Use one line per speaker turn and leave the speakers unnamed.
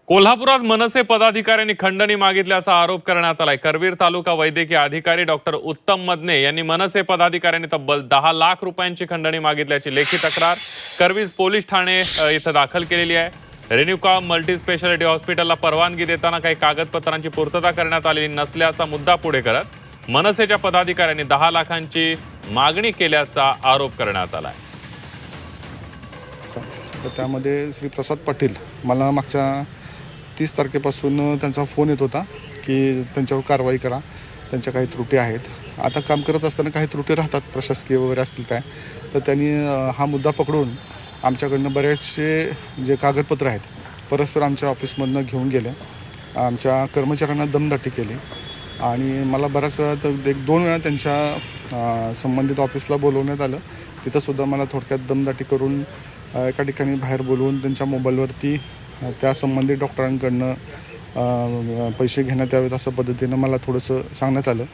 कोल्हापुरात मनसे पदाधिकाऱ्यांनी खंडणी मागितल्याचा आरोप करण्यात आलाय। करवीर तालुका वैद्यकीय अधिकारी डॉक्टर उत्तम मदने यांनी मनसे पदाधिकाऱ्यांनी तब्बल 10 लाख रुपयांची खंडणी मागितल्याची लेखी तक्रार करवीर पोलीस ठाणे इथं दाखल केलेली आहे। रेणुका मल्टी स्पेशालिटी हॉस्पिटलला परवानगी देताना काही कागदपत्रांची पूर्तता करण्यात आलेली नसल्याचा मुद्दा पुढे करत मनसेच्या पदाधिकाऱ्यांनी 10 लाखांची मागणी केल्याचा आरोप करण्यात आलाय।
त्यामध्ये श्री प्रसाद पाटील मला मागच्या 30 तारखेपासून त्यांचा फोन येत होता की त्यांच्यावर कारवाई करा, त्यांच्या काही त्रुटी आहेत। आता काम करत असताना काही त्रुटी राहतात, प्रशासकीय वगैरे असतील काय, तर त्यांनी हा मुद्दा पकडून आमच्याकडनं बरेचसे जे कागदपत्र आहेत परस्पर आमच्या ऑफिसमधनं घेऊन गेले। आमच्या कर्मचाऱ्यांना दमदाटी केली आणि मला बऱ्याच वेळा तर 1-2 वेळा त्यांच्या संबंधित ऑफिसला बोलवण्यात आलं। तिथंसुद्धा मला थोडक्यात दमदाटी करून एका ठिकाणी बाहेर बोलवून त्यांच्या मोबाईलवरती त्या संबंधित डॉक्टरांकडनं पैसे घेण्यात यावेत असं पद्धतीनं मला थोडंसं सांगण्यात आलं।